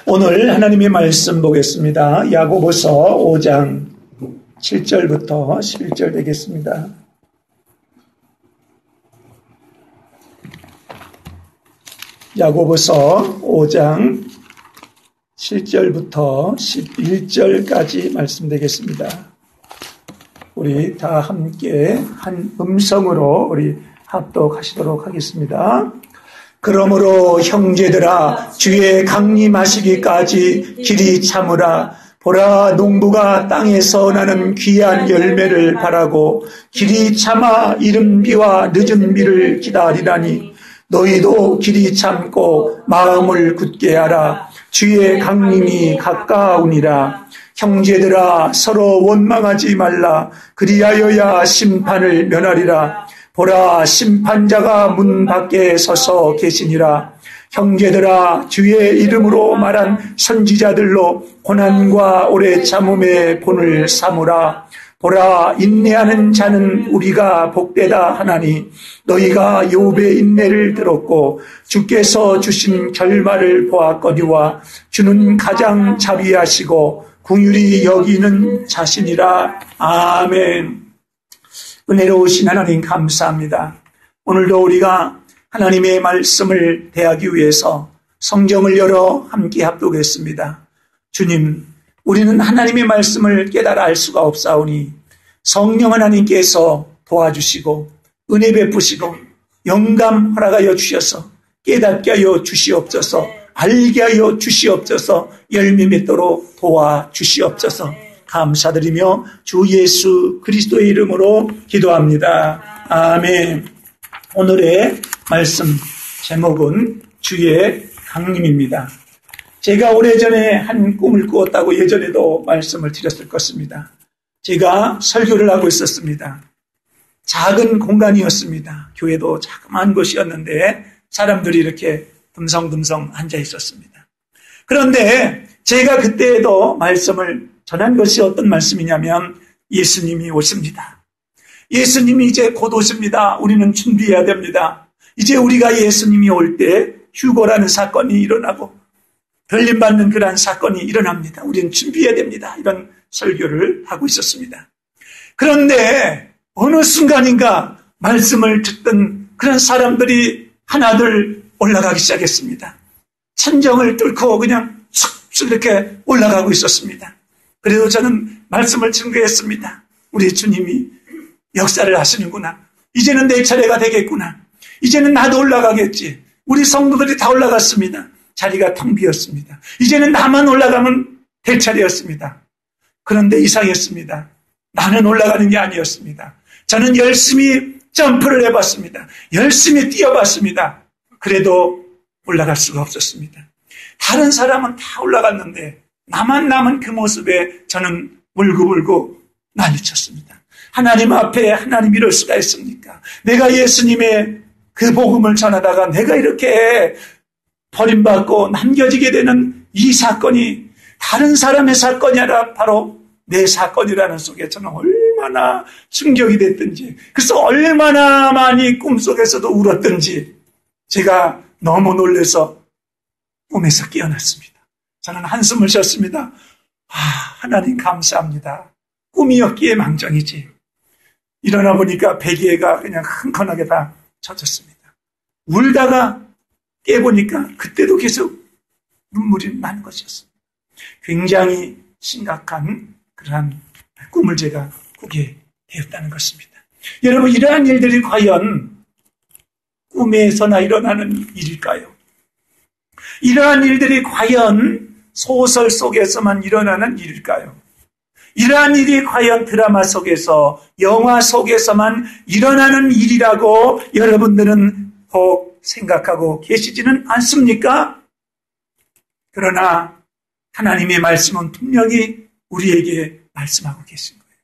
오늘 하나님의 말씀 보겠습니다. 야고보서 5장 7절부터 11절 되겠습니다. 야고보서 5장 7절부터 11절까지 말씀 되겠습니다. 우리 다 함께 한 음성으로 우리 합독하시도록 하겠습니다. 그러므로 형제들아 주의 강림하시기까지 길이 참으라. 보라 농부가 땅에서 나는 귀한 열매를 바라고 길이 참아 이른 비와 늦은 비를 기다리라니 너희도 길이 참고 마음을 굳게 하라. 주의 강림이 가까우니라. 형제들아 서로 원망하지 말라. 그리하여야 심판을 면하리라. 보라 심판자가 문 밖에 서서 계시니라. 형제들아 주의 이름으로 말한 선지자들로 고난과 오래 참음의 본을 삼으라. 보라 인내하는 자는 우리가 복되다 하나니 너희가 욥의 인내를 들었고 주께서 주신 결말을 보았거니와 주는 가장 자비하시고 긍휼히 여기는 자신이라. 아멘. 은혜로우신 하나님 감사합니다. 오늘도 우리가 하나님의 말씀을 대하기 위해서 성경을 열어 함께 합독했습니다. 주님, 우리는 하나님의 말씀을 깨달아 알 수가 없사오니 성령 하나님께서 도와주시고 은혜 베푸시고 영감 허락하여 주셔서 깨닫게 하여 주시옵소서. 알게 하여 주시옵소서. 열매 맺도록 도와주시옵소서. 감사드리며 주 예수 그리스도의 이름으로 기도합니다. 아멘. 오늘의 말씀 제목은 주의 강림입니다. 제가 오래전에 한 꿈을 꾸었다고 예전에도 말씀을 드렸을 것입니다. 제가 설교를 하고 있었습니다. 작은 공간이었습니다. 교회도 자그마한 곳이었는데 사람들이 이렇게 듬성듬성 앉아 있었습니다. 그런데 제가 그때에도 말씀을 전한 것이 어떤 말씀이냐면 예수님이 오십니다. 예수님이 이제 곧 오십니다. 우리는 준비해야 됩니다. 이제 우리가 예수님이 올 때 휴거라는 사건이 일어나고 별림받는 그러한 사건이 일어납니다. 우리는 준비해야 됩니다. 이런 설교를 하고 있었습니다. 그런데 어느 순간인가 말씀을 듣던 그런 사람들이 하나둘 올라가기 시작했습니다. 천정을 뚫고 그냥 쑥쑥 이렇게 올라가고 있었습니다. 그래도 저는 말씀을 증거했습니다. 우리 주님이 역사를 하시는구나. 이제는 내 차례가 되겠구나. 이제는 나도 올라가겠지. 우리 성도들이 다 올라갔습니다. 자리가 텅 비었습니다. 이제는 나만 올라가면 될 차례였습니다. 그런데 이상했습니다. 나는 올라가는 게 아니었습니다. 저는 열심히 점프를 해봤습니다. 열심히 뛰어봤습니다. 그래도 올라갈 수가 없었습니다. 다른 사람은 다 올라갔는데 나만 남은 그 모습에 저는 울고불고 난리쳤습니다. 하나님 앞에 하나님 이럴 수가 있습니까? 내가 예수님의 그 복음을 전하다가 내가 이렇게 버림받고 남겨지게 되는 이 사건이 다른 사람의 사건이 아니라 바로 내 사건이라는 속에 저는 얼마나 충격이 됐든지, 그래서 얼마나 많이 꿈속에서도 울었든지 제가 너무 놀라서 꿈에서 깨어났습니다. 저는 한숨을 쉬었습니다. 하나님 감사합니다. 꿈이었기에 망정이지. 일어나 보니까 베개가 그냥 흥건하게 다 젖었습니다. 울다가 깨보니까 그때도 계속 눈물이 나는 것이었습니다. 굉장히 심각한 그러한 꿈을 제가 꾸게 되었다는 것입니다. 여러분, 이러한 일들이 과연 꿈에서나 일어나는 일일까요? 이러한 일들이 과연 소설 속에서만 일어나는 일일까요? 이러한 일이 과연 드라마 속에서, 영화 속에서만 일어나는 일이라고 여러분들은 혹 생각하고 계시지는 않습니까? 그러나 하나님의 말씀은 분명히 우리에게 말씀하고 계신 거예요.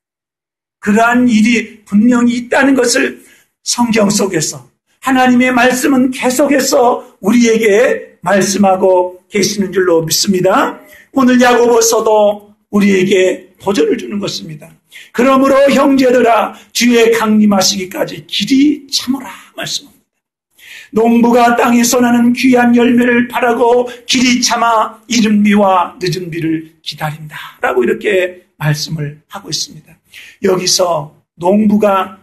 그러한 일이 분명히 있다는 것을 성경 속에서 하나님의 말씀은 계속해서 우리에게 말씀하고 계시는 줄로 믿습니다. 오늘 야고보서도 우리에게 도전을 주는 것입니다. 그러므로 형제들아 주의 강림하시기까지 길이 참으라 말씀합니다. 농부가 땅에서 나는 귀한 열매를 바라고 길이 참아 이른 비와 늦은 비를 기다린다 라고 이렇게 말씀을 하고 있습니다. 여기서 농부가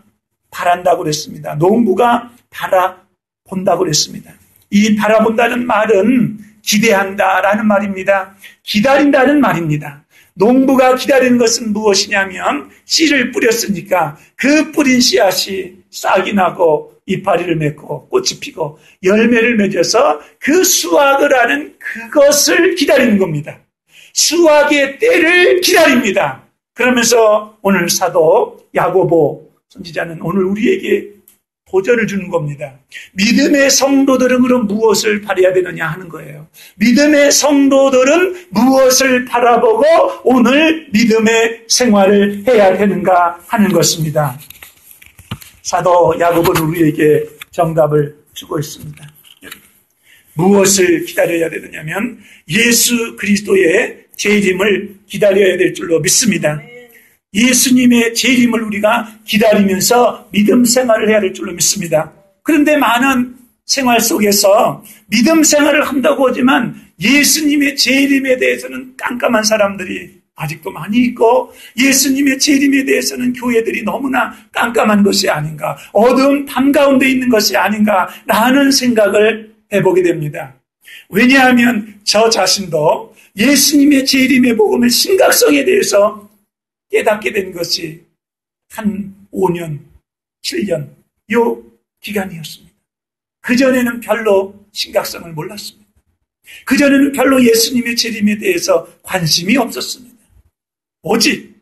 바란다고 그랬습니다. 농부가 바라본다고 그랬습니다. 이 바라본다는 말은 기대한다라는 말입니다. 기다린다는 말입니다. 농부가 기다리는 것은 무엇이냐면 씨를 뿌렸으니까 그 뿌린 씨앗이 싹이 나고 이파리를 맺고 꽃이 피고 열매를 맺어서 그 수확을 하는 그것을 기다리는 겁니다. 수확의 때를 기다립니다. 그러면서 오늘 사도 야고보 선지자는 오늘 우리에게 도전을 주는 겁니다. 믿음의 성도들은 그럼 무엇을 바라야 되느냐 하는 거예요. 믿음의 성도들은 무엇을 바라보고 오늘 믿음의 생활을 해야 되는가 하는 것입니다. 사도 야고보는 우리에게 정답을 주고 있습니다. 무엇을 기다려야 되느냐면 예수 그리스도의 재림을 기다려야 될 줄로 믿습니다. 예수님의 재림을 우리가 기다리면서 믿음 생활을 해야 될 줄로 믿습니다. 그런데 많은 생활 속에서 믿음 생활을 한다고 하지만 예수님의 재림에 대해서는 깜깜한 사람들이 아직도 많이 있고 예수님의 재림에 대해서는 교회들이 너무나 깜깜한 것이 아닌가, 어두운 밤 가운데 있는 것이 아닌가라는 생각을 해보게 됩니다. 왜냐하면 저 자신도 예수님의 재림의 복음의 심각성에 대해서 깨닫게 된 것이 한 5년, 7년 요 기간이었습니다. 그전에는 별로 심각성을 몰랐습니다. 그전에는 별로 예수님의 재림에 대해서 관심이 없었습니다. 오직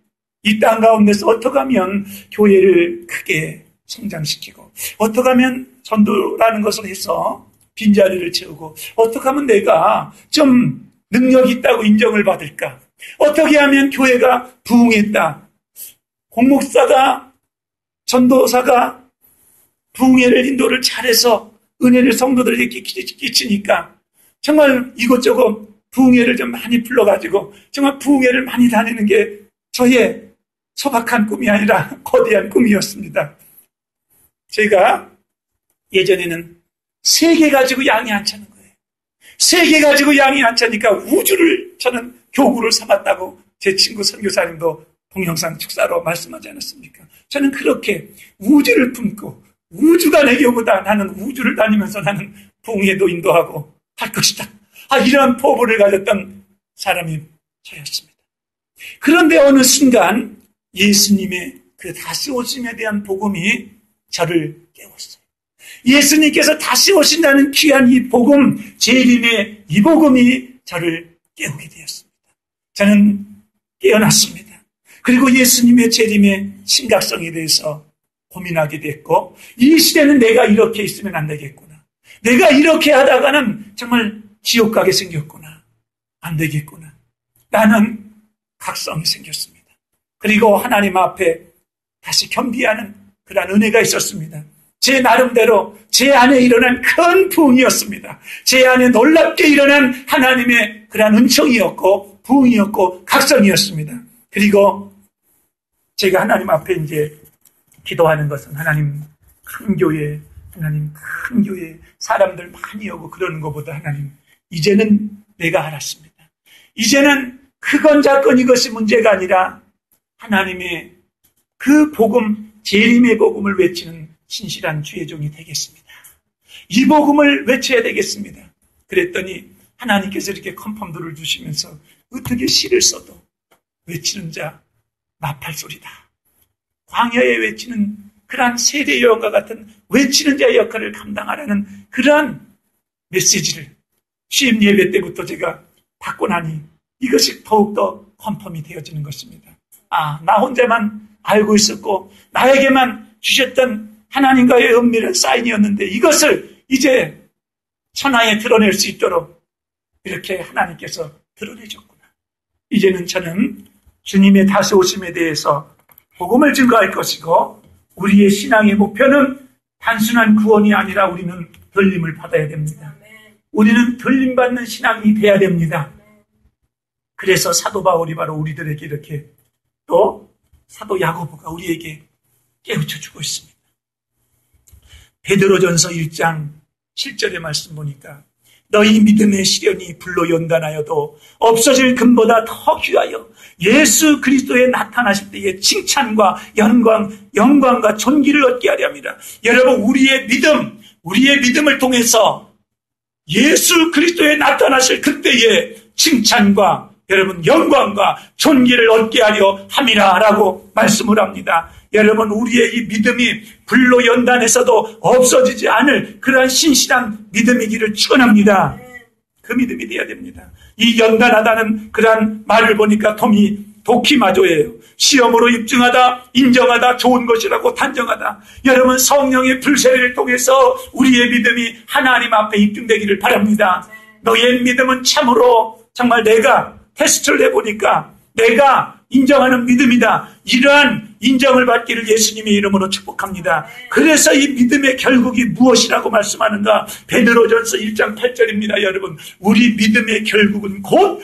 이 땅 가운데서 어떻게 하면 교회를 크게 성장시키고 어떻게 하면 전도라는 것을 해서 빈자리를 채우고 어떻게 하면 내가 좀 능력이 있다고 인정을 받을까, 어떻게 하면 교회가 부흥했다, 공목사가 전도사가 부흥회를 인도를 잘해서 은혜를 성도들에게 끼치니까 정말 이것저것 부흥회를 좀 많이 불러가지고 정말 부흥회를 많이 다니는 게 저의 소박한 꿈이 아니라 거대한 꿈이었습니다. 제가 예전에는 3개 가지고 양이 안 차는 거예요. 3개 가지고 양이 안 차니까 우주를 저는 교구를 삼았다고 제 친구 선교사님도 동영상 축사로 말씀하지 않았습니까? 저는 그렇게 우주를 품고 우주가 내 교구다. 나는 우주를 다니면서 나는 부흥회도 인도하고 할 것이다. 이런 포부를 가졌던 사람이 저였습니다. 그런데 어느 순간 예수님의 그 다시 오심에 대한 복음이 저를 깨웠어요. 예수님께서 다시 오신다는 귀한 이 복음, 재림의 이 복음이 저를 깨우게 되었습니다. 저는 깨어났습니다. 그리고 예수님의 재림의 심각성에 대해서 고민하게 됐고, 이 시대는 내가 이렇게 있으면 안 되겠구나. 내가 이렇게 하다가는 정말 지옥 가게 생겼구나. 안 되겠구나. 라는 각성이 생겼습니다. 그리고 하나님 앞에 다시 겸비하는 그런 은혜가 있었습니다. 제 나름대로 제 안에 일어난 큰 부흥이었습니다. 제 안에 놀랍게 일어난 하나님의 그런 은총이었고 부흥이었고 각성이었습니다. 그리고 제가 하나님 앞에 이제 기도하는 것은 하나님 큰 교회, 하나님 큰 교회, 사람들 많이 오고 그러는 것보다 하나님 이제는 내가 알았습니다. 이제는 크건 작건 이것이 문제가 아니라 하나님의 그 복음, 재림의 복음을 외치는 신실한 주의 종이 되겠습니다. 이 복음을 외쳐야 되겠습니다. 그랬더니 하나님께서 이렇게 컨펌들을 주시면서 어떻게 시를 써도 외치는 자 나팔소리다. 광야에 외치는 그러한 세례 요한과 같은 외치는 자의 역할을 감당하라는 그러한 메시지를 취임 예배 때부터 제가 받고 나니 이것이 더욱더 컨펌이 되어지는 것입니다. 나 혼자만 알고 있었고 나에게만 주셨던 하나님과의 은밀한 사인이었는데 이것을 이제 천하에 드러낼 수 있도록 이렇게 하나님께서 드러내줬구나. 이제는 저는 주님의 다시 오심에 대해서 복음을 증거할 것이고 우리의 신앙의 목표는 단순한 구원이 아니라 우리는 들림을 받아야 됩니다. 우리는 들림받는 신앙이 돼야 됩니다. 그래서 사도 바울이 바로 우리들에게 이렇게 또 사도 야고보가 우리에게 깨우쳐주고 있습니다. 베드로전서 1장 7절의 말씀 보니까 너희 믿음의 시련이 불로 연단하여도 없어질 금보다 더 귀하여 예수 그리스도에 나타나실 때의 칭찬과 영광과 존귀를 얻게 하려 합니다. 여러분, 우리의 믿음을 통해서 예수 그리스도에 나타나실 그때의 칭찬과 여러분 영광과 존귀를 얻게 하려 함이라라고 말씀을 합니다. 여러분, 우리의 이 믿음이 불로 연단해서도 없어지지 않을 그러한 신실한 믿음이기를 축원합니다. 그 믿음이 되어야 됩니다. 이 연단하다는 그러한 말을 보니까 도키마조예요. 시험으로 입증하다, 인정하다, 좋은 것이라고 단정하다. 여러분, 성령의 불세례를 통해서 우리의 믿음이 하나님 앞에 입증되기를 바랍니다. 너의 믿음은 참으로 정말 내가 테스트를 해보니까 내가 인정하는 믿음이다. 이러한 인정을 받기를 예수님의 이름으로 축복합니다. 그래서 이 믿음의 결국이 무엇이라고 말씀하는가? 베드로전서 1장 8절입니다. 여러분, 우리 믿음의 결국은 곧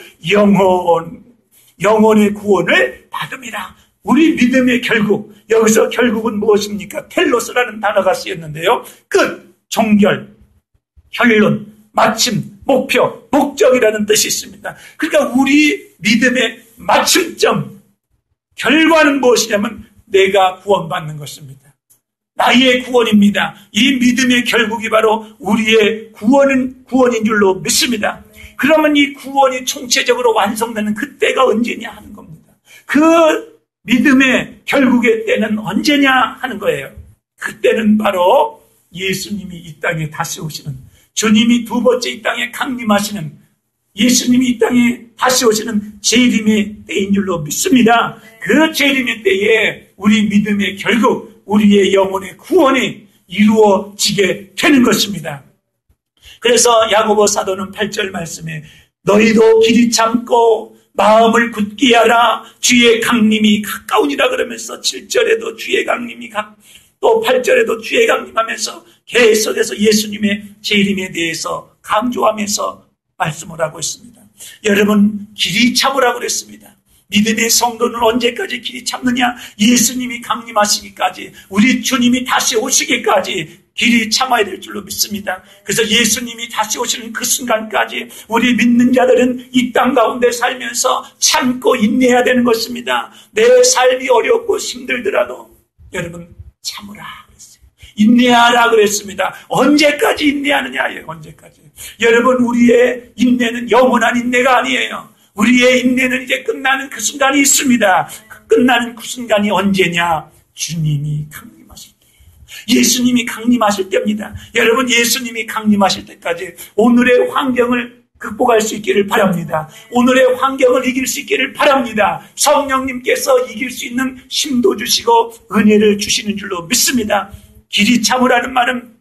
영혼의 구원을 받음이라. 우리 믿음의 결국, 여기서 결국은 무엇입니까? 텔로스라는 단어가 쓰였는데요. 끝, 종결, 결론, 마침, 목표, 목적이라는 뜻이 있습니다. 그러니까 우리 믿음의 마침점, 결과는 무엇이냐면 내가 구원받는 것입니다. 나의 구원입니다. 이 믿음의 결국이 바로 우리의 구원인 줄로 믿습니다. 그러면 이 구원이 총체적으로 완성되는 그때가 언제냐 하는 겁니다. 그 믿음의 결국의 때는 언제냐 하는 거예요. 그때는 바로 예수님이 이 땅에 다시 오시는, 주님이 두 번째 이 땅에 강림하시는, 예수님이 이 땅에 다시 오시는 재림의 때인 줄로 믿습니다. 그 재림의 때에 우리 믿음의 결국, 우리의 영혼의 구원이 이루어지게 되는 것입니다. 그래서 야고보 사도는 8절 말씀에 너희도 길이 참고 마음을 굳게 하라. 주의 강림이 가까우니라 그러면서 7절에도 주의 강림이 또 8절에도 주의 강림하면서 계속해서 예수님의 재림에 대해서 강조하면서 말씀을 하고 있습니다. 여러분, 길이 참으라고 그랬습니다. 믿음의 성도는 언제까지 길이 참느냐? 예수님이 강림하시기까지, 우리 주님이 다시 오시기까지 길이 참아야 될 줄로 믿습니다. 그래서 예수님이 다시 오시는 그 순간까지 우리 믿는 자들은 이 땅 가운데 살면서 참고 인내해야 되는 것입니다. 내 삶이 어렵고 힘들더라도 여러분 참으라 그랬어요. 인내하라 그랬습니다. 언제까지 인내하느냐예요. 언제까지. 여러분, 우리의 인내는 영원한 인내가 아니에요. 우리의 인내는 이제 끝나는 그 순간이 있습니다. 끝나는 그 순간이 언제냐? 주님이 강림하실 때예요. 예수님이 강림하실 때입니다. 여러분, 예수님이 강림하실 때까지 오늘의 환경을 극복할 수 있기를 바랍니다. 오늘의 환경을 이길 수 있기를 바랍니다. 성령님께서 이길 수 있는 힘도 주시고 은혜를 주시는 줄로 믿습니다. 길이 참으라는 말은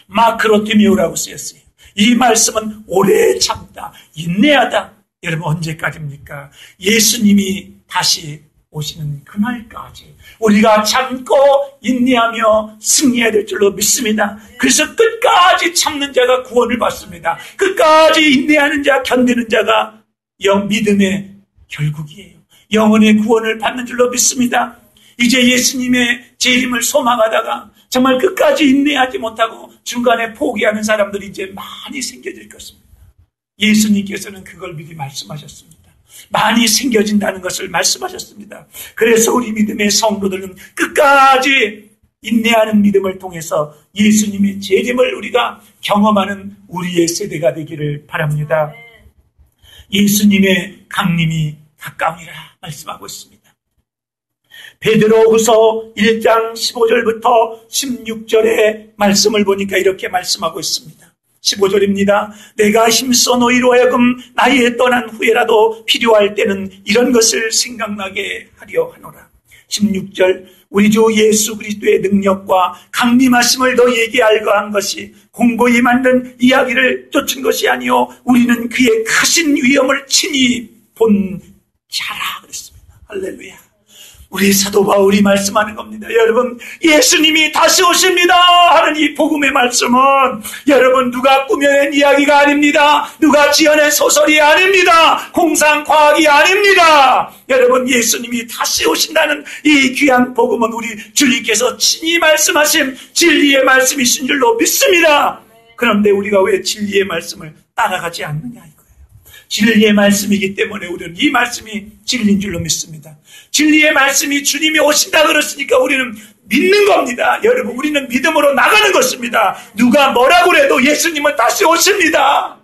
마크로티미오라고 쓰였어요. 이 말씀은 오래 참다, 인내하다. 여러분, 언제까지입니까? 예수님이 다시 오시는 그날까지 우리가 참고 인내하며 승리해야 될 줄로 믿습니다. 그래서 끝까지 참는 자가 구원을 받습니다. 끝까지 인내하는 자, 견디는 자가 믿음의 결국이에요. 영혼의 구원을 받는 줄로 믿습니다. 이제 예수님의 재림을 소망하다가 정말 끝까지 인내하지 못하고 중간에 포기하는 사람들이 이제 많이 생겨질 것입니다. 예수님께서는 그걸 미리 말씀하셨습니다. 많이 생겨진다는 것을 말씀하셨습니다. 그래서 우리 믿음의 성도들은 끝까지 인내하는 믿음을 통해서 예수님의 재림을 우리가 경험하는 우리의 세대가 되기를 바랍니다. 예수님의 강림이 가까우니라 말씀하고 있습니다. 베드로후서 1장 15절부터 16절의 말씀을 보니까 이렇게 말씀하고 있습니다. 15절입니다. 내가 힘써 너희로 하여금 나의 떠난 후에라도 필요할 때는 이런 것을 생각나게 하려 하노라. 16절, 우리 주 예수 그리스도의 능력과 강림하심을 너희에게 알고한 것이 공고히 만든 이야기를 쫓은 것이 아니요 우리는 그의 크신 위엄을 친히 본 자라 그랬습니다. 할렐루야. 우리 사도 바울이 말씀하는 겁니다. 여러분, 예수님이 다시 오십니다 하는 이 복음의 말씀은 여러분 누가 꾸며낸 이야기가 아닙니다. 누가 지어낸 소설이 아닙니다. 공상과학이 아닙니다. 여러분, 예수님이 다시 오신다는 이 귀한 복음은 우리 주님께서 친히 말씀하신 진리의 말씀이신 줄로 믿습니다. 그런데 우리가 왜 진리의 말씀을 따라가지 않느냐 이거예요. 진리의 말씀이기 때문에 우리는 이 말씀이 진리인 줄로 믿습니다. 진리의 말씀이 주님이 오신다 그랬으니까 우리는 믿는 겁니다. 여러분, 우리는 믿음으로 나가는 것입니다. 누가 뭐라고 해도 예수님은 다시 오십니다.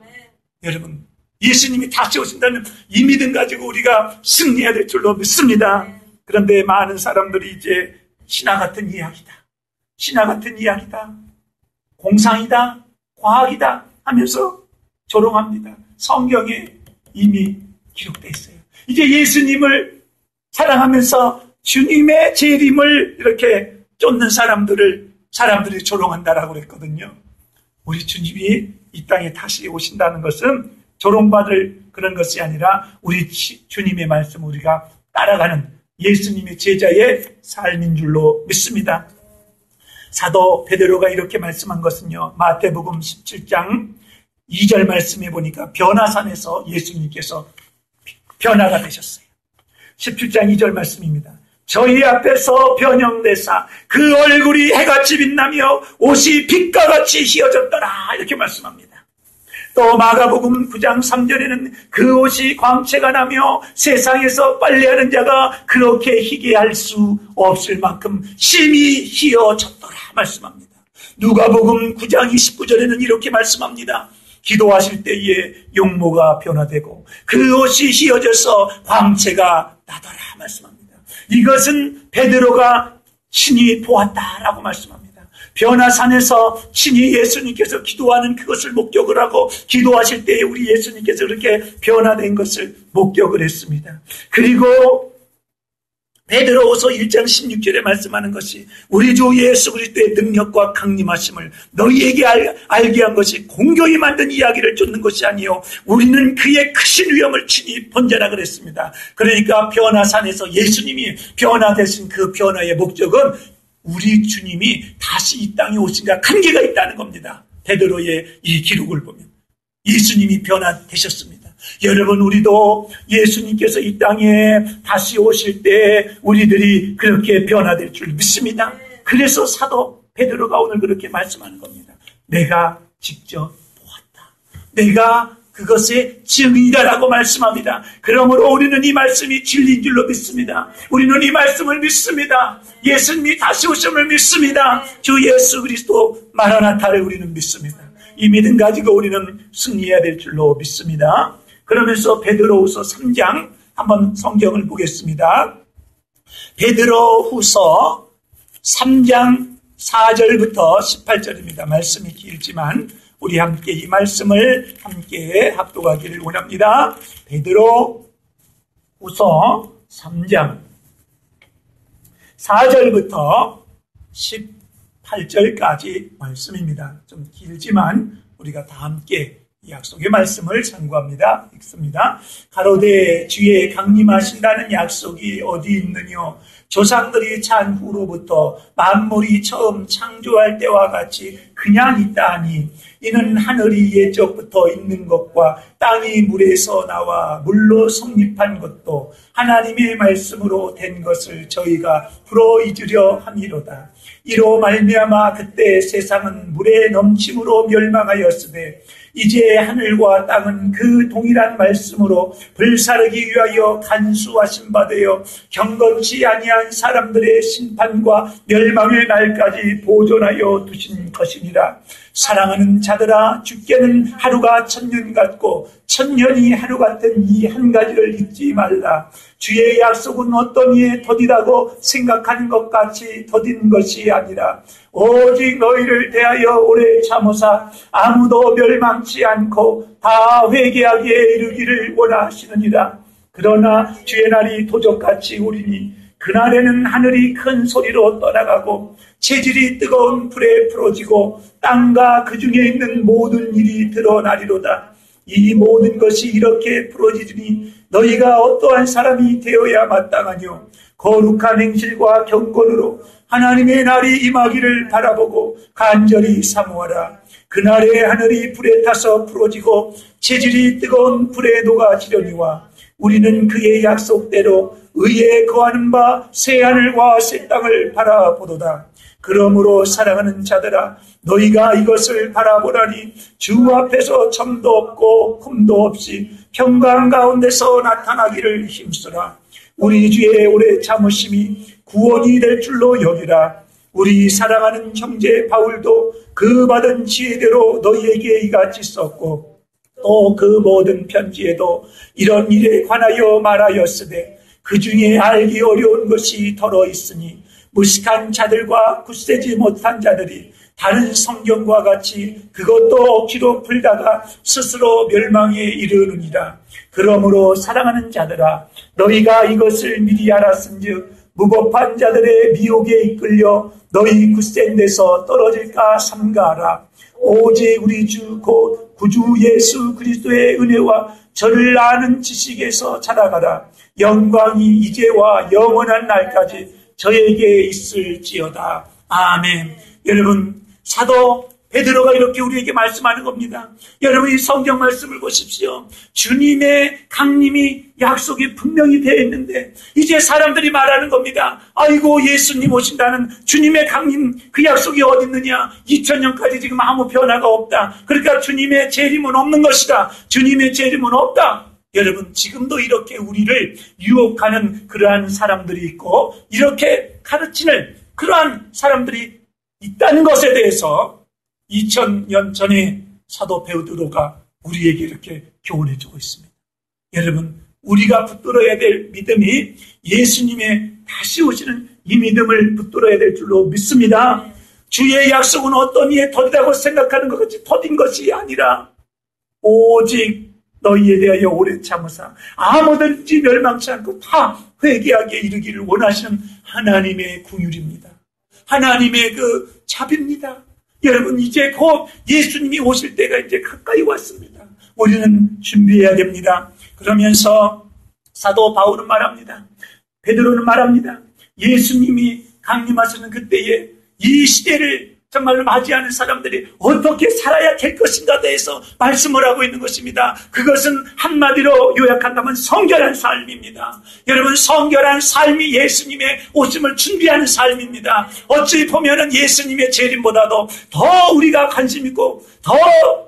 여러분, 예수님이 다시 오신다는 이 믿음 가지고 우리가 승리해야 될 줄로 믿습니다. 그런데 많은 사람들이 이제 신화 같은 이야기다, 신화 같은 이야기다, 공상이다, 과학이다 하면서 조롱합니다. 성경에 이미 기록되어 있어요. 이제 예수님을 사랑하면서 주님의 재림을 이렇게 쫓는 사람들이 조롱한다라고 그랬거든요. 우리 주님이 이 땅에 다시 오신다는 것은 조롱받을 그런 것이 아니라 우리 주님의 말씀 우리가 따라가는 예수님의 제자의 삶인 줄로 믿습니다. 사도 베드로가 이렇게 말씀한 것은요, 마태복음 17장 2절 말씀해 보니까 변화산에서 예수님께서 변화가 되셨어요. 17장 2절 말씀입니다. 저희 앞에서 변형되사 그 얼굴이 해같이 빛나며 옷이 빛과 같이 휘어졌더라, 이렇게 말씀합니다. 또 마가복음 9장 3절에는 그 옷이 광채가 나며 세상에서 빨래하는 자가 그렇게 희게 할 수 없을 만큼 심히 휘어졌더라 말씀합니다. 누가복음 9장 29절에는 이렇게 말씀합니다. 기도하실 때에 용모가 변화되고 그 옷이 휘어져서 광채가 나더라 말씀합니다. 이것은 베드로가 친히 보았다라고 말씀합니다. 변화산에서 친히 예수님께서 기도하는 그것을 목격을 하고 기도하실 때에 우리 예수님께서 그렇게 변화된 것을 목격을 했습니다. 그리고 베드로후서 1장 16절에 말씀하는 것이 우리 주 예수 그리스도의 능력과 강림하심을 너희에게 알게 한 것이 공교히 만든 이야기를 쫓는 것이 아니요 우리는 그의 크신 위엄을 친히 본전하 그랬습니다. 그러니까 변화산에서 예수님이 변화되신 그 변화의 목적은 우리 주님이 다시 이 땅에 오신가 관계가 있다는 겁니다. 베드로의 이 기록을 보면 예수님이 변화되셨습니다. 여러분, 우리도 예수님께서 이 땅에 다시 오실 때 우리들이 그렇게 변화될 줄 믿습니다. 그래서 사도 베드로가 오늘 그렇게 말씀하는 겁니다. 내가 직접 보았다. 내가 그것의 증인이다라고 말씀합니다. 그러므로 우리는 이 말씀이 진리인 줄로 믿습니다. 우리는 이 말씀을 믿습니다. 예수님이 다시 오심을 믿습니다. 주 예수 그리스도 마라나타를 우리는 믿습니다. 이 믿음 가지고 우리는 승리해야 될 줄로 믿습니다. 그러면서 베드로후서 3장 한번 성경을 보겠습니다. 베드로후서 3장 4절부터 18절입니다. 말씀이 길지만 우리 함께 이 말씀을 함께 합독하기를 원합니다. 베드로후서 3장 4절부터 18절까지 말씀입니다. 좀 길지만 우리가 다 함께 이 약속의 말씀을 참고합니다. 읽습니다. 가로되 주의 강림하신다는 약속이 어디 있느뇨? 조상들이 찬 후로부터 만물이 처음 창조할 때와 같이 그냥 있다 하니 이는 하늘이 예적부터 있는 것과 땅이 물에서 나와 물로 성립한 것도 하나님의 말씀으로 된 것을 저희가 풀어 잊으려 함이로다. 이로 말미암아 그때 세상은 물의 넘침으로 멸망하였으되 이제 하늘과 땅은 그 동일한 말씀으로 불사르기 위하여 간수하신 바 되어 경건치 아니한 사람들의 심판과 멸망의 날까지 보존하여 두신 것이니라. 사랑하는 자들아, 주께는 하루가 천년 같고 천년이 하루 같은 이 한 가지를 잊지 말라. 주의 약속은 어떤 이에 더디다고 생각하는 것 같이 더딘 것이 아니라 오직 너희를 대하여 오래 참으사 아무도 멸망치 않고 다 회개하게 이르기를 원하시느니라. 그러나 주의 날이 도적같이 오리니 그날에는 하늘이 큰 소리로 떠나가고 체질이 뜨거운 불에 풀어지고 땅과 그 중에 있는 모든 일이 드러나리로다. 이 모든 것이 이렇게 풀어지니 너희가 어떠한 사람이 되어야 마땅하뇨? 거룩한 행실과 경건으로 하나님의 날이 임하기를 바라보고 간절히 사모하라. 그날에 하늘이 불에 타서 풀어지고 체질이 뜨거운 불에 녹아지려니와 우리는 그의 약속대로 의에 거하는 바 새 하늘과 새 땅을 바라보도다. 그러므로 사랑하는 자들아, 너희가 이것을 바라보라니 주 앞에서 점도 없고 흠도 없이 평강 가운데서 나타나기를 힘쓰라. 우리 주의 오래 참으심이 구원이 될 줄로 여기라. 우리 사랑하는 형제 바울도 그 받은 지혜대로 너희에게 이같이 썼고 또 그 모든 편지에도 이런 일에 관하여 말하였으되 그 중에 알기 어려운 것이 더러 있으니 무식한 자들과 굳세지 못한 자들이 다른 성경과 같이 그것도 억지로 풀다가 스스로 멸망에 이르느니라. 그러므로 사랑하는 자들아, 너희가 이것을 미리 알았은즉 무법한 자들의 미혹에 이끌려 너희 굳센 데서 떨어질까 삼가하라. 오직 우리 주 곧 구주 예수 그리스도의 은혜와 저를 아는 지식에서 자라가라. 영광이 이제와 영원한 날까지 저에게 있을지어다. 아멘. 여러분, 사도 베드로가 이렇게 우리에게 말씀하는 겁니다. 여러분, 이 성경 말씀을 보십시오. 주님의 강림이 약속이 분명히 되어 있는데 이제 사람들이 말하는 겁니다. 아이고, 예수님 오신다는 주님의 강림 그 약속이 어디 있느냐. 2000년까지 지금 아무 변화가 없다. 그러니까 주님의 재림은 없는 것이다. 주님의 재림은 없다. 여러분, 지금도 이렇게 우리를 유혹하는 그러한 사람들이 있고 이렇게 가르치는 그러한 사람들이 있다는 것에 대해서 2000년 전에 사도 베드로가 우리에게 이렇게 교훈해 주고 있습니다. 여러분, 우리가 붙들어야 될 믿음이 예수님의 다시 오시는 이 믿음을 붙들어야 될 줄로 믿습니다. 주의 약속은 어떤 이에 더디다고 생각하는 것 같이 더딘 것이 아니라 오직 너희에 대하여 오래 참으사 아무든지 멸망치 않고 다 회개하게 이르기를 원하시는 하나님의 긍휼입니다. 하나님의 그 자비입니다. 여러분, 이제 곧 예수님이 오실 때가 이제 가까이 왔습니다. 우리는 준비해야 됩니다. 그러면서 사도 바울은 말합니다. 베드로는 말합니다. 예수님이 강림하시는 그때에 이 시대를 정말로 맞이하는 사람들이 어떻게 살아야 될 것인가에 대해서 말씀을 하고 있는 것입니다. 그것은 한마디로 요약한다면 성결한 삶입니다. 여러분, 성결한 삶이 예수님의 오심을 준비하는 삶입니다. 어찌 보면은 예수님의 재림보다도 더 우리가 관심 있고 더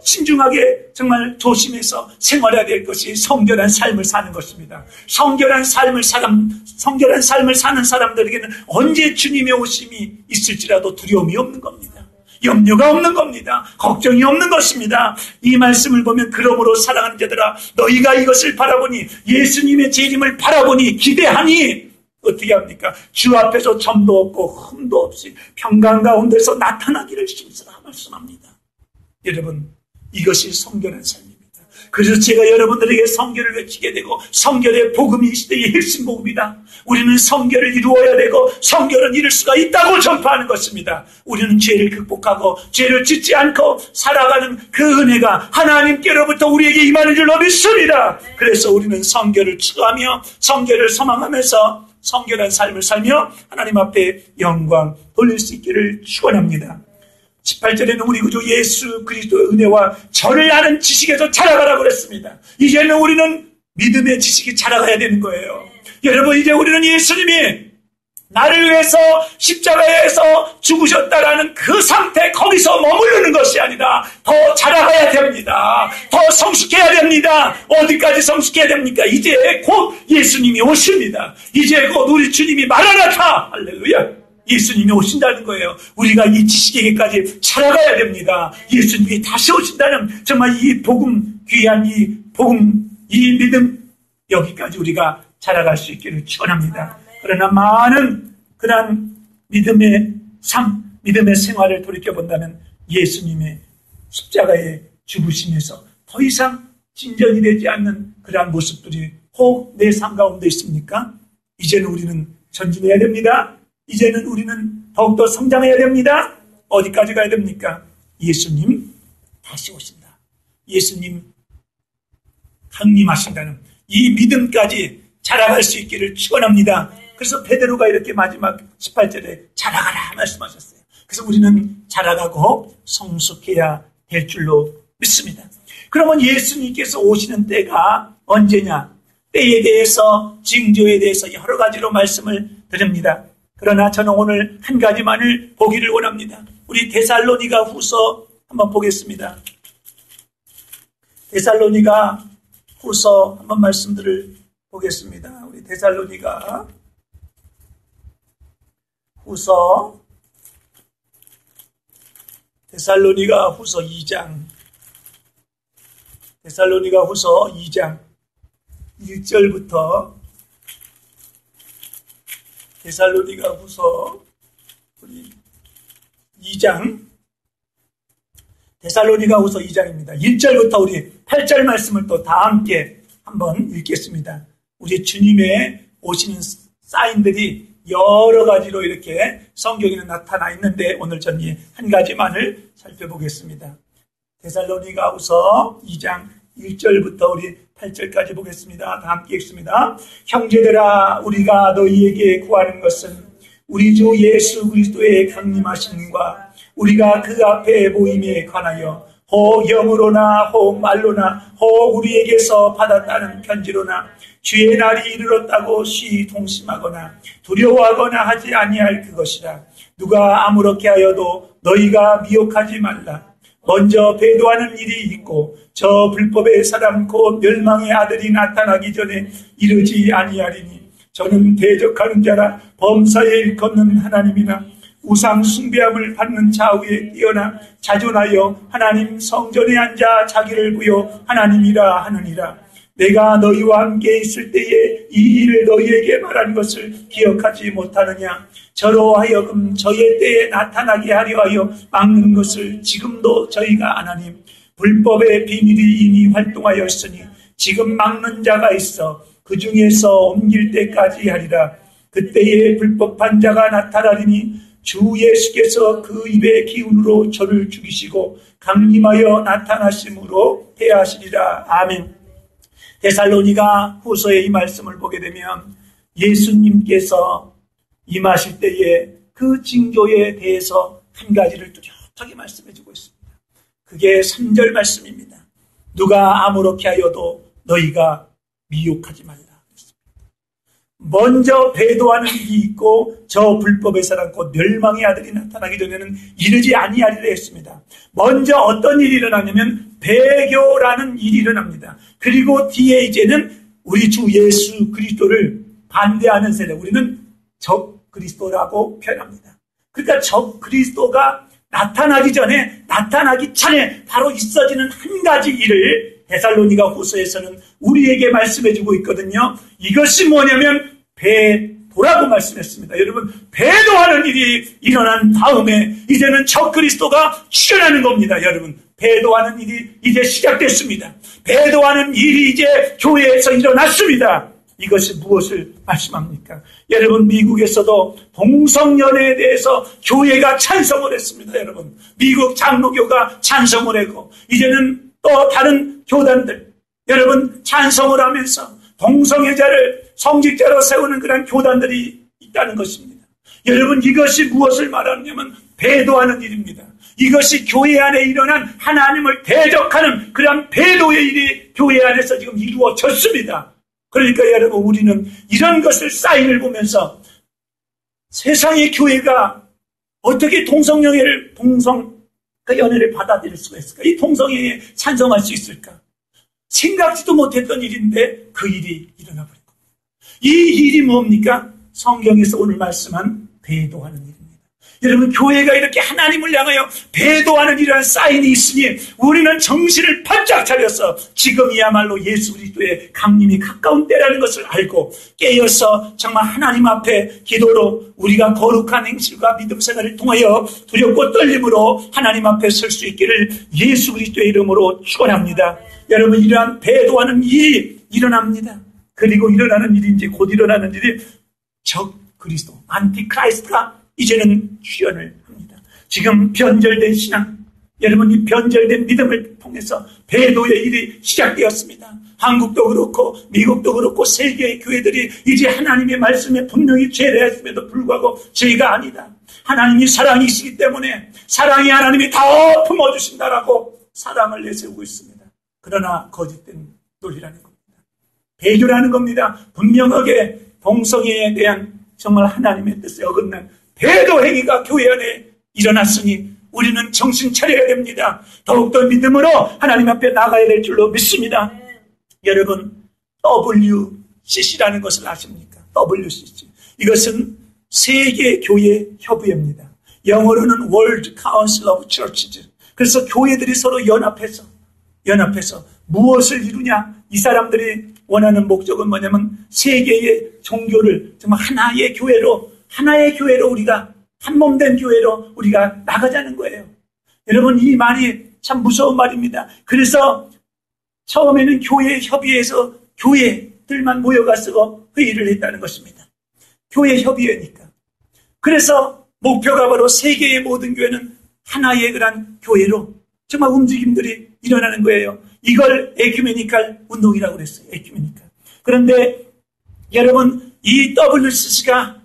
신중하게 정말 조심해서 생활해야 될 것이 성결한 삶을 사는 것입니다. 성결한 삶을 사는 사람들에게는 언제 주님의 오심이 있을지라도 두려움이 없는 겁니다. 염려가 없는 겁니다. 걱정이 없는 것입니다. 이 말씀을 보면 그러므로 사랑하는 자들아, 너희가 이것을 바라보니 예수님의 재림을 바라보니 기대하니 어떻게 합니까? 주 앞에서 점도 없고 흠도 없이 평강 가운데서 나타나기를 힘쓰라 말씀합니다. 여러분, 이것이 성결한 삶입니다. 그래서 제가 여러분들에게 성결을 외치게 되고 성결의 복음이 이 시대의 핵심 복음이다. 우리는 성결을 이루어야 되고 성결은 이룰 수가 있다고 전파하는 것입니다. 우리는 죄를 극복하고 죄를 짓지 않고 살아가는 그 은혜가 하나님께로부터 우리에게 임하는 줄로 믿습니다. 그래서 우리는 성결을 추구하며 성결을 소망하면서 성결한 삶을 살며 하나님 앞에 영광 돌릴 수 있기를 축원합니다. 18절에는 우리 구주 예수 그리스도의 은혜와 저를 아는 지식에서 자라가라고 그랬습니다. 이제는 우리는 믿음의 지식이 자라가야 되는 거예요. 여러분, 이제 우리는 예수님이 나를 위해서 십자가에서 죽으셨다라는 그 상태, 거기서 머무르는 것이 아니라 더 자라가야 됩니다. 더 성숙해야 됩니다. 어디까지 성숙해야 됩니까? 이제 곧 예수님이 오십니다. 이제 곧 우리 주님이 마라나타! 할렐루야! 예수님이 오신다는 거예요. 우리가 이 지식에게까지 자라가야 됩니다. 예수님이 다시 오신다는 정말 이 복음, 귀한 이 복음, 이 믿음, 여기까지 우리가 자라갈 수 있기를 축원합니다. 그러나 많은 그런 믿음의 삶, 믿음의 생활을 돌이켜본다면 예수님의 십자가의 죽으심에서 더 이상 진전이 되지 않는 그러한 모습들이 혹 내 삶 가운데 있습니까? 이제는 우리는 전진해야 됩니다. 이제는 우리는 더욱더 성장해야 됩니다. 어디까지 가야 됩니까? 예수님 다시 오신다. 예수님 강림하신다는 이 믿음까지 자라갈 수 있기를 축원합니다. 그래서 베드로가 이렇게 마지막 18절에 자라가라 말씀하셨어요. 그래서 우리는 자라가고 성숙해야 될 줄로 믿습니다. 그러면 예수님께서 오시는 때가 언제냐? 때에 대해서, 징조에 대해서 여러 가지로 말씀을 드립니다. 그러나 저는 오늘 한 가지만을 보기를 원합니다. 우리 데살로니가 후서 한번 보겠습니다. 데살로니가 후서 한번 말씀들을 보겠습니다. 우리 데살로니가 후서 2장 데살로니가 후서 2장 1절부터 데살로니가 후서 2장 데살로니가 후서 2장입니다. 1절부터 우리 8절 말씀을 또 다 함께 한번 읽겠습니다. 우리 주님의 오시는 사인들이 여러 가지로 이렇게 성경에는 나타나 있는데 오늘 저는 한 가지만을 살펴보겠습니다. 데살로니가 후서 2장 1절부터 우리 8절까지 보겠습니다. 다 함께 읽습니다. 형제들아, 우리가 너희에게 구하는 것은 우리 주 예수 그리스도의 강림하심과 우리가 그 앞에 모임에 관하여 혹 영으로나 혹 말로나 혹 우리에게서 받았다는 편지로나 주의 날이 이르렀다고 시통심하거나 두려워하거나 하지 아니할 그것이라. 누가 아무렇게 하여도 너희가 미혹하지 말라. 먼저 배도하는 일이 있고 저 불법의 사람 곧 멸망의 아들이 나타나기 전에 이르지 아니하리니 저는 대적하는 자라 범사에 일컫는 하나님이나 우상 숭배함을 받는 자위에 뛰어나 자존하여 하나님 성전에 앉아 자기를 부여 하나님이라 하느니라. 내가 너희와 함께 있을 때에 이 일을 너희에게 말한 것을 기억하지 못하느냐. 저로 하여금 저의 때에 나타나게 하려 하여 막는 것을 지금도 저희가 안 하니 불법의 비밀이 이미 활동하였으니 지금 막는 자가 있어 그 중에서 옮길 때까지 하리라. 그때에 불법한 자가 나타나리니 주 예수께서 그 입의 기운으로 저를 죽이시고 강림하여 나타나심으로 패하시리라. 아멘. 데살로니가 후서의 이 말씀을 보게 되면 예수님께서 임하실 때에 그 징조에 대해서 한 가지를 뚜렷하게 말씀해주고 있습니다. 그게 3절 말씀입니다. 누가 아무렇게 하여도 너희가 미혹하지 말라. 먼저 배도하는 일이 있고 저 불법의 사람 곧 멸망의 아들이 나타나기 전에는 이르지 아니하리라 했습니다. 먼저 어떤 일이 일어나냐면 배교라는 일이 일어납니다. 그리고 뒤에 이제는 우리 주 예수 그리스도를 반대하는 세대, 우리는 적 그리스도라고 표현합니다. 그러니까 적 그리스도가 나타나기 전에, 나타나기 전에 바로 있어지는 한 가지 일을 데살로니가 후서에서는 우리에게 말씀해주고 있거든요. 이것이 뭐냐면 배도라고 말씀했습니다. 여러분, 배도하는 일이 일어난 다음에 이제는 적 그리스도가 출현하는 겁니다. 여러분, 배도하는 일이 이제 시작됐습니다. 배도하는 일이 이제 교회에서 일어났습니다. 이것이 무엇을 말씀합니까? 여러분, 미국에서도 동성연애에 대해서 교회가 찬성을 했습니다. 여러분, 미국 장로교가 찬성을 했고 이제는 또 다른 교단들, 여러분, 찬성을 하면서 동성애자를 성직자로 세우는 그런 교단들이 있다는 것입니다. 여러분, 이것이 무엇을 말하냐면 배도하는 일입니다. 이것이 교회 안에 일어난 하나님을 대적하는 그런 배도의 일이 교회 안에서 지금 이루어졌습니다. 그러니까 여러분, 우리는 이런 것을 사인을 보면서 세상의 교회가 어떻게 동성연애를 받아들일 수가 있을까? 이 동성애에 찬성할 수 있을까? 생각지도 못했던 일인데 그 일이 일어나 버린 겁니다. 이 일이 뭡니까? 성경에서 오늘 말씀한 배도하는 일입니다. 여러분, 교회가 이렇게 하나님을 향하여 배도하는 이러한 사인이 있으니 우리는 정신을 바짝 차려서 지금이야말로 예수 그리스도의 강림이 가까운 때라는 것을 알고 깨어서 정말 하나님 앞에 기도로 우리가 거룩한 행실과 믿음 생활을 통하여 두렵고 떨림으로 하나님 앞에 설 수 있기를 예수 그리스도의 이름으로 축원합니다. 여러분, 이러한 배도하는 일이 일어납니다. 그리고 일어나는 일이 이제 곧 일어나는 일이 적 그리스도, 안티크라이스트가 이제는 출현을 합니다. 지금 변절된 신앙, 여러분, 이 변절된 믿음을 통해서 배도의 일이 시작되었습니다. 한국도 그렇고 미국도 그렇고 세계의 교회들이 이제 하나님의 말씀에 분명히 죄례했음에도 불구하고 죄가 아니다, 하나님이 사랑이시기 때문에 사랑이 하나님이 다 품어주신다라고 사랑을 내세우고 있습니다. 그러나 거짓된 논리라는 겁니다. 배교라는 겁니다. 분명하게 동성애에 대한 정말 하나님의 뜻에 어긋난 배도 행위가 교회 안에 일어났으니 우리는 정신 차려야 됩니다. 더욱더 믿음으로 하나님 앞에 나가야 될 줄로 믿습니다. 여러분, WCC라는 것을 아십니까? WCC. 이것은 세계교회 협의회입니다. 영어로는 World Council of Churches. 그래서 교회들이 서로 연합해서 무엇을 이루냐? 이 사람들이 원하는 목적은 뭐냐면 세계의 종교를 정말 하나의 교회로 우리가 한몸된 교회로 우리가 나가자는 거예요. 여러분, 이 말이 참 무서운 말입니다. 그래서 처음에는 교회 협의회에서 교회들만 모여가서 회의를 했다는 것입니다. 교회 협의회니까. 그래서 목표가 바로 세계의 모든 교회는 하나의 그런 교회로 정말 움직임들이 일어나는 거예요. 이걸 에큐메니칼 운동이라고 그랬어요. 에큐메니칼. 그런데 여러분, 이 WCC가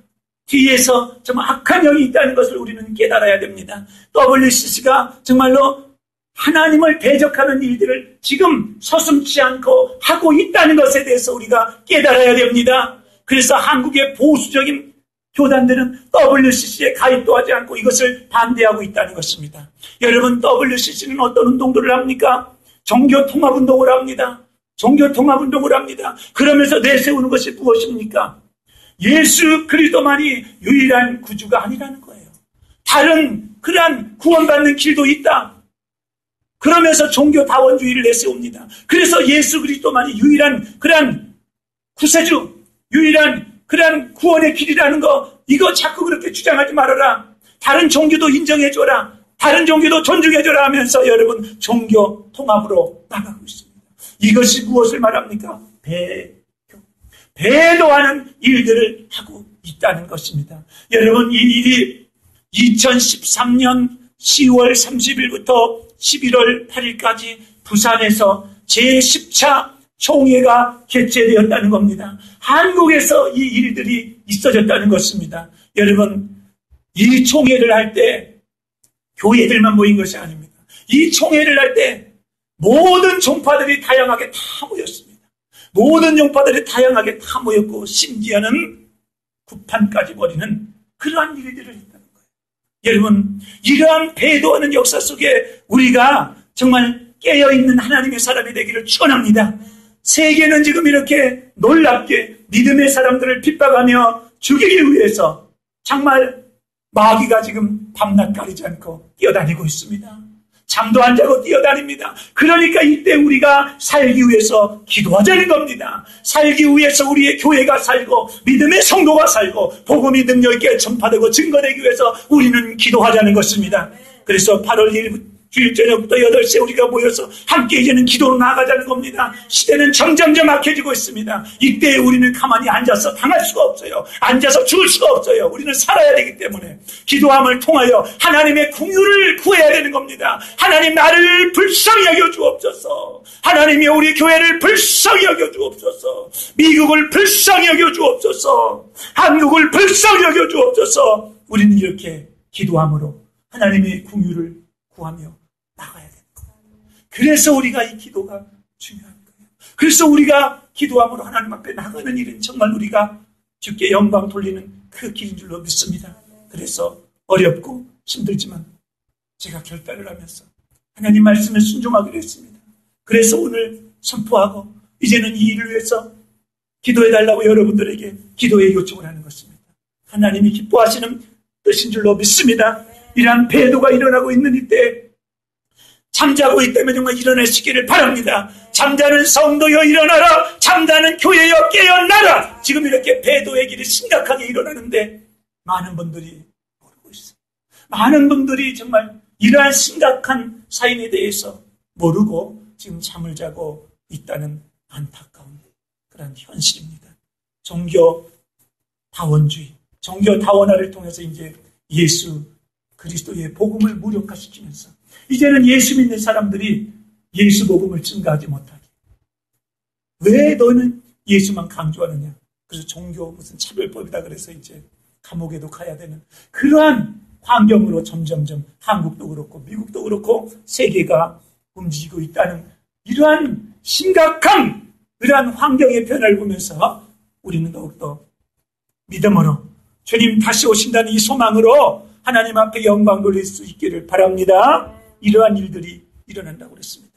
뒤에서 정말 악한 영이 있다는 것을 우리는 깨달아야 됩니다. WCC가 정말로 하나님을 대적하는 일들을 지금 서슴지 않고 하고 있다는 것에 대해서 우리가 깨달아야 됩니다. 그래서 한국의 보수적인 교단들은 WCC에 가입도 하지 않고 이것을 반대하고 있다는 것입니다. 여러분, WCC는 어떤 운동들을 합니까? 종교통합운동을 합니다. 종교통합운동을 합니다. 그러면서 내세우는 것이 무엇입니까? 예수 그리스도만이 유일한 구주가 아니라는 거예요. 다른 그러한 구원받는 길도 있다. 그러면서 종교다원주의를 내세웁니다. 그래서 예수 그리스도만이 유일한 그러한 구세주, 유일한 그러한 구원의 길이라는 거, 이거 자꾸 그렇게 주장하지 말아라. 다른 종교도 인정해줘라. 다른 종교도 존중해줘라 하면서 여러분, 종교 통합으로 나가고 있습니다. 이것이 무엇을 말합니까? 배도하는 일들을 하고 있다는 것입니다. 여러분, 이 일이 2013년 10월 30일부터 11월 8일까지 부산에서 제10차 총회가 개최되었다는 겁니다. 한국에서 이 일들이 있어졌다는 것입니다. 여러분, 이 총회를 할 때 교회들만 모인 것이 아닙니다. 이 총회를 할 때 모든 종파들이 다양하게 다 모였습니다. 모든 종파들이 다양하게 다 모였고 심지어는 구판까지 벌이는 그러한 일들을 했다는 거예요. 여러분, 이러한 배도하는 역사 속에 우리가 정말 깨어있는 하나님의 사람이 되기를 축원합니다. 세계는 지금 이렇게 놀랍게 믿음의 사람들을 핍박하며 죽이기 위해서 정말 마귀가 지금 밤낮 가리지 않고 뛰어다니고 있습니다. 잠도 안 자고 뛰어다닙니다. 그러니까 이때 우리가 살기 위해서 기도하자는 겁니다. 살기 위해서 우리의 교회가 살고 믿음의 성도가 살고 복음이 능력 있게 전파되고 증거되기 위해서 우리는 기도하자는 것입니다. 그래서 8월 1일 주일 저녁부터 8시에 우리가 모여서 함께 이제는 기도로 나아가자는 겁니다. 시대는 점점점 악해지고 있습니다. 이때 우리는 가만히 앉아서 당할 수가 없어요. 앉아서 죽을 수가 없어요. 우리는 살아야 되기 때문에 기도함을 통하여 하나님의 긍휼을 구해야 되는 겁니다. 하나님, 나를 불쌍히 여겨 주옵소서. 하나님이 우리 교회를 불쌍히 여겨 주옵소서. 미국을 불쌍히 여겨 주옵소서. 한국을 불쌍히 여겨 주옵소서. 우리는 이렇게 기도함으로 하나님의 긍휼을 구하며 나가야 되는 거예요. 그래서 우리가 이 기도가 중요한 거예요. 그래서 우리가 기도함으로 하나님 앞에 나가는 일은 정말 우리가 주께 영광 돌리는 그 길인 줄로 믿습니다. 그래서 어렵고 힘들지만 제가 결단을 하면서 하나님 말씀에 순종하기로 했습니다. 그래서 오늘 선포하고 이제는 이 일을 위해서 기도해달라고 여러분들에게 기도의 요청을 하는 것입니다. 하나님이 기뻐하시는 뜻인 줄로 믿습니다. 이러한 배도가 일어나고 있는 이때 잠자고 있다면 정말 일어나시기를 바랍니다. 잠자는 성도여 일어나라. 잠자는 교회여 깨어나라. 지금 이렇게 배도의 길이 심각하게 일어나는데 많은 분들이 모르고 있어요. 많은 분들이 정말 이러한 심각한 사인에 대해서 모르고 지금 잠을 자고 있다는 안타까운 그런 현실입니다. 종교다원주의, 종교다원화를 통해서 이제 예수 그리스도의 복음을 무력화시키면서 이제는 예수 믿는 사람들이 예수 복음을 증가하지 못하게. 왜 너는 예수만 강조하느냐? 그래서 종교 무슨 차별법이다 그래서 이제 감옥에도 가야 되는 그러한 환경으로 점점점 한국도 그렇고 미국도 그렇고 세계가 움직이고 있다는 이러한 심각한 그러한 환경의 변화를 보면서 우리는 더욱더 믿음으로 주님 다시 오신다는 이 소망으로 하나님 앞에 영광 돌릴 수 있기를 바랍니다. 이러한 일들이 일어난다고 그랬습니다.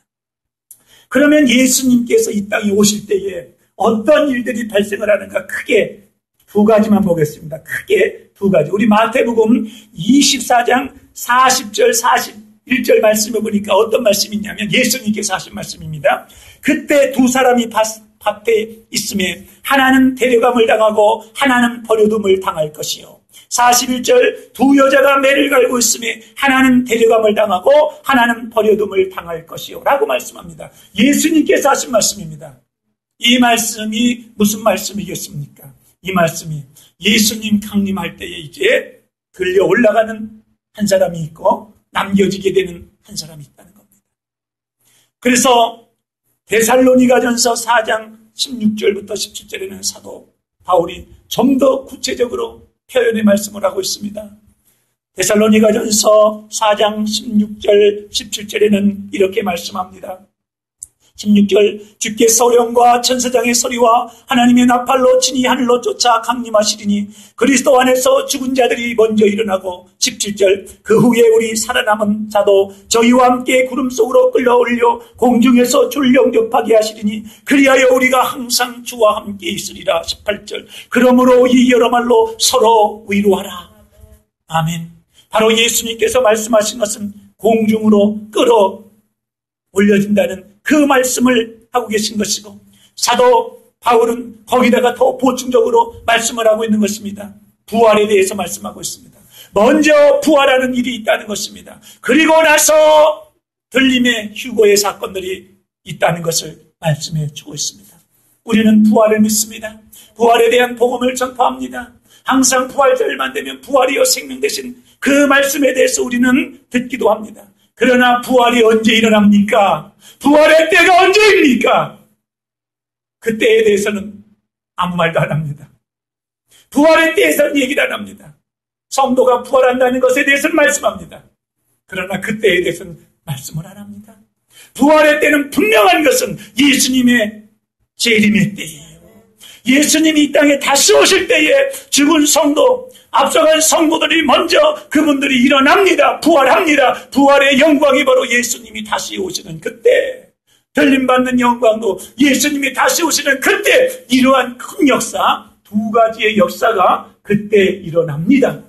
그러면 예수님께서 이 땅에 오실 때에 어떤 일들이 발생을 하는가? 크게 두 가지만 보겠습니다. 크게 두 가지. 우리 마태복음 24장 40절 41절 말씀을 보니까 어떤 말씀이 있냐면 예수님께서 하신 말씀입니다. 그때 두 사람이 밭에 있음에 하나는 데려감을 당하고 하나는 버려둠을 당할 것이요. 41절 두 여자가 매를 갈고 있음에 하나는 데려감을 당하고 하나는 버려둠을 당할 것이요 라고 말씀합니다. 예수님께서 하신 말씀입니다. 이 말씀이 무슨 말씀이겠습니까? 이 말씀이 예수님 강림할 때에 이제 들려 올라가는 한 사람이 있고 남겨지게 되는 한 사람이 있다는 겁니다. 그래서 데살로니가전서 4장 16절부터 17절에는 사도 바울이 좀 더 구체적으로 표현의 말씀을 하고 있습니다. 데살로니가전서 4장 16절 17절에는 이렇게 말씀합니다. 16절 주께 소령과 천사장의 소리와 하나님의 나팔로 친히 하늘로 쫓아 강림하시리니 그리스도 안에서 죽은 자들이 먼저 일어나고 17절 그 후에 우리 살아남은 자도 저희와 함께 구름 속으로 끌어올려 공중에서 줄 영접하게 하시리니 그리하여 우리가 항상 주와 함께 있으리라. 18절 그러므로 이 여러 말로 서로 위로하라. 아멘. 바로 예수님께서 말씀하신 것은 공중으로 끌어올려진다는 그 말씀을 하고 계신 것이고 사도 바울은 거기다가 더 보충적으로 말씀을 하고 있는 것입니다. 부활에 대해서 말씀하고 있습니다. 먼저 부활하는 일이 있다는 것입니다. 그리고 나서 들림의 휴거의 사건들이 있다는 것을 말씀해 주고 있습니다. 우리는 부활을 믿습니다. 부활에 대한 복음을 전파합니다. 항상 부활절만 되면 부활이여 생명 되신 그 말씀에 대해서 우리는 듣기도 합니다. 그러나 부활이 언제 일어납니까? 부활의 때가 언제입니까? 그 때에 대해서는 아무 말도 안 합니다. 부활의 때에서는 얘기를 안 합니다. 성도가 부활한다는 것에 대해서는 말씀합니다. 그러나 그 때에 대해서는 말씀을 안 합니다. 부활의 때는 분명한 것은 예수님의 재림의 때예요. 예수님이 이 땅에 다시 오실 때에 죽은 성도, 앞서간 성도들이 먼저 그분들이 일어납니다. 부활합니다. 부활의 영광이 바로 예수님이 다시 오시는 그때, 들림받는 영광도 예수님이 다시 오시는 그때, 이러한 큰 역사, 두 가지의 역사가 그때 일어납니다.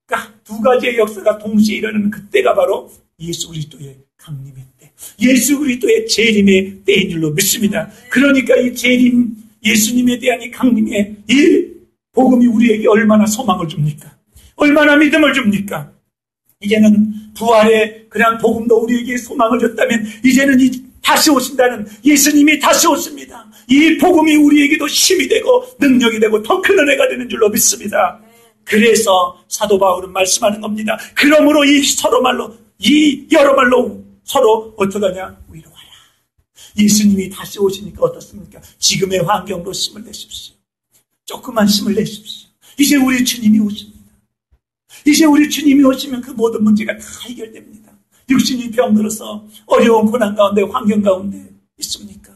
그러니까 두 가지의 역사가 동시에 일어나는 그때가 바로 예수 그리스도의 강림의 때, 예수 그리스도의 재림의 때인 줄로 믿습니다. 그러니까 이 재림, 예수님에 대한 이 강림의 이 복음이 우리에게 얼마나 소망을 줍니까? 얼마나 믿음을 줍니까? 이제는 부활의 그런 복음도 우리에게 소망을 줬다면 이제는 다시 오신다는 예수님이 다시 오십니다. 이 복음이 우리에게도 힘이 되고 능력이 되고 더 큰 은혜가 되는 줄로 믿습니다. 그래서 사도 바울은 말씀하는 겁니다. 그러므로 이 서로 말로, 이 여러 말로 서로 어떠하냐? 위로하라. 예수님이 다시 오시니까 어떻습니까? 지금의 환경으로 힘을 내십시오. 조그만 힘을 내십시오. 이제 우리 주님이 오십니다. 이제 우리 주님이 오시면 그 모든 문제가 다 해결됩니다. 육신이 병들어서 어려운 고난 가운데, 환경 가운데 있습니까?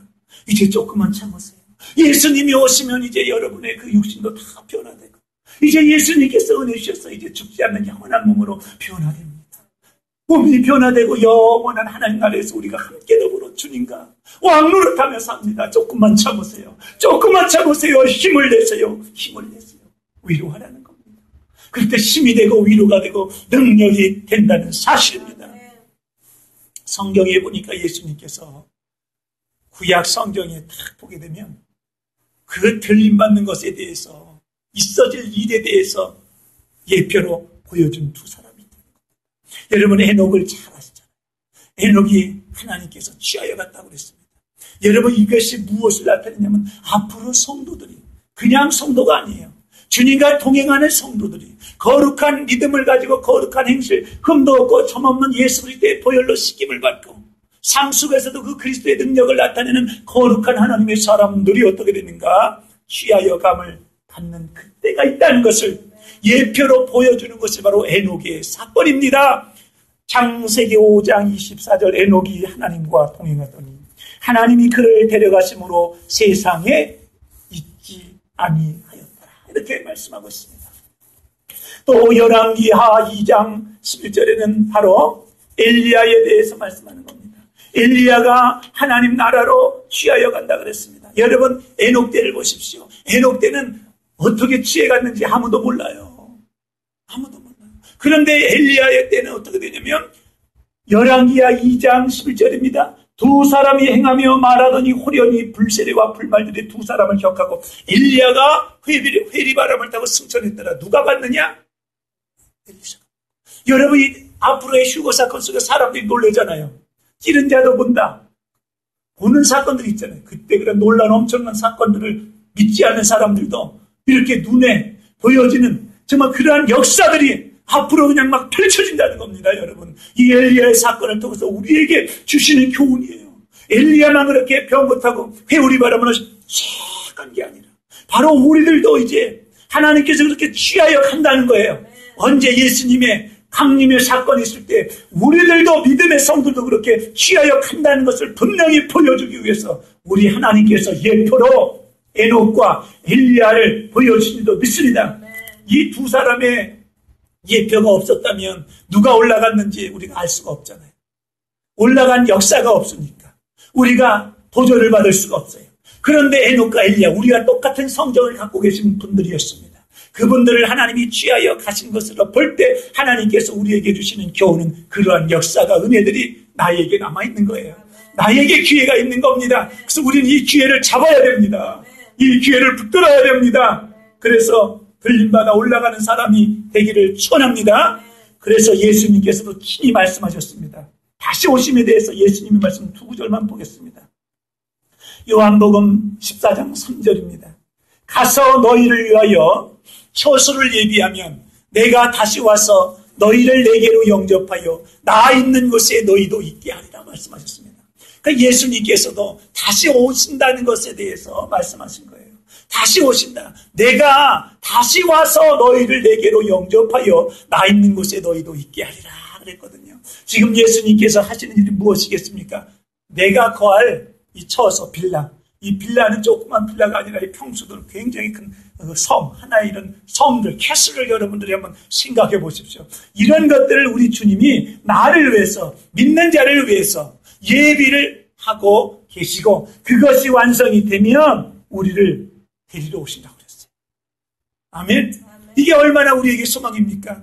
이제 조금만 참으세요. 예수님이 오시면 이제 여러분의 그 육신도 다 변화되고, 이제 예수님께서 은혜 주셔서 이제 죽지 않는 영원한 몸으로 변화됩니다. 몸이 변화되고 영원한 하나님 나라에서 우리가 함께 더불어 주님과 왕노릇하며 삽니다. 조금만 참으세요. 조금만 참으세요. 힘을 내세요. 힘을 내세요. 위로하라는 겁니다. 그때 힘이 되고 위로가 되고 능력이 된다는 사실입니다. 성경에 보니까 예수님께서 구약 성경에 딱 보게 되면 그 들림받는 것에 대해서 있어질 일에 대해서 예표로 보여준 두 사람이 있는 겁니다. 여러분 에녹을 잘 아시잖아요. 에녹이 하나님께서 취하여 갔다고 그랬습니다. 여러분 이것이 무엇을 나타내냐면 앞으로 성도들이 그냥 성도가 아니에요. 주님과 동행하는 성도들이 거룩한 믿음을 가지고 거룩한 행실, 흠도 없고 점없는 예수 그리스도의 보혈로 씻김을 받고 삶 속에서도 그 그리스도의 능력을 나타내는 거룩한 하나님의 사람들이 어떻게 되는가? 취하여 감을 받는 그때가 있다는 것을 예표로 보여주는 것이 바로 에녹의 사건입니다. 창세기 5장 24절 에녹이 하나님과 동행하더니 하나님이 그를 데려가심으로 세상에 있지 아니하였더라. 이렇게 말씀하고 있습니다. 또 열왕기하 2장 11절에는 바로 엘리야에 대해서 말씀하는 겁니다. 엘리야가 하나님 나라로 취하여 간다 그랬습니다. 여러분 에녹 때를 보십시오. 에녹 때는 어떻게 취해갔는지 아무도 몰라요. 아무도 몰라요. 그런데 엘리야의 때는 어떻게 되냐면 열왕기하 2장 11절입니다. 두 사람이 행하며 말하더니 호련히 불세례와 불말들이 두 사람을 격하고 엘리야가 회리바람을 타고 승천했더라. 누가 봤느냐? 엘리사가. 여러분이 앞으로의 휴거 사건 속에 사람들이 놀라잖아요. 찌른 자도 본다. 보는 사건들이 있잖아요. 그때 그런 놀란 엄청난 사건들을 믿지 않는 사람들도 이렇게 눈에 보여지는 정말 그러한 역사들이 앞으로 그냥 막 펼쳐진다는 겁니다, 여러분. 이 엘리야의 사건을 통해서 우리에게 주시는 교훈이에요. 엘리야만 그렇게 병 못하고 회오리 바람을 싹 간 게 아니라 바로 우리들도 이제 하나님께서 그렇게 취하여 간다는 거예요. 언제 예수님의 강림의 사건이 있을 때 우리들도 믿음의 성들도 그렇게 취하여 간다는 것을 분명히 보여주기 위해서 우리 하나님께서 예표로 에녹과 엘리야를 보여주시기도 믿습니다. 이 두 사람의 예표가 없었다면 누가 올라갔는지 우리가 알 수가 없잖아요. 올라간 역사가 없으니까 우리가 보조를 받을 수가 없어요. 그런데 에녹과 엘리야, 우리가 똑같은 성정을 갖고 계신 분들이었습니다. 그분들을 하나님이 취하여 가신 것으로 볼 때 하나님께서 우리에게 주시는 교훈은 그러한 역사가, 은혜들이 나에게 남아있는 거예요. 나에게 기회가 있는 겁니다. 그래서 우리는 이 기회를 잡아야 됩니다. 이 기회를 붙들어야 됩니다. 그래서 들림받아 올라가는 사람이 되기를 축원합니다. 그래서 예수님께서도 친히 말씀하셨습니다. 다시 오심에 대해서 예수님의 말씀 두 구절만 보겠습니다. 요한복음 14장 3절입니다. 가서 너희를 위하여 처소를 예비하면 내가 다시 와서 너희를 내게로 영접하여 나 있는 곳에 너희도 있게 하리라 말씀하셨습니다. 그러니까 예수님께서도 다시 오신다는 것에 대해서 말씀하신 거예요. 다시 오신다. 내가 다시 와서 너희를 내게로 영접하여 나 있는 곳에 너희도 있게 하리라 그랬거든요. 지금 예수님께서 하시는 일이 무엇이겠습니까? 내가 거할 이 처소 빌라, 이 빌라는 조그만 빌라가 아니라 이 평수들 굉장히 큰 섬, 하나의 이런 섬들, 캐슬을 여러분들이 한번 생각해 보십시오. 이런 것들을 우리 주님이 나를 위해서, 믿는 자를 위해서 예비를 하고 계시고 그것이 완성이 되면 우리를 데리러 오신다고 그랬어요. 아멘. 이게 얼마나 우리에게 소망입니까?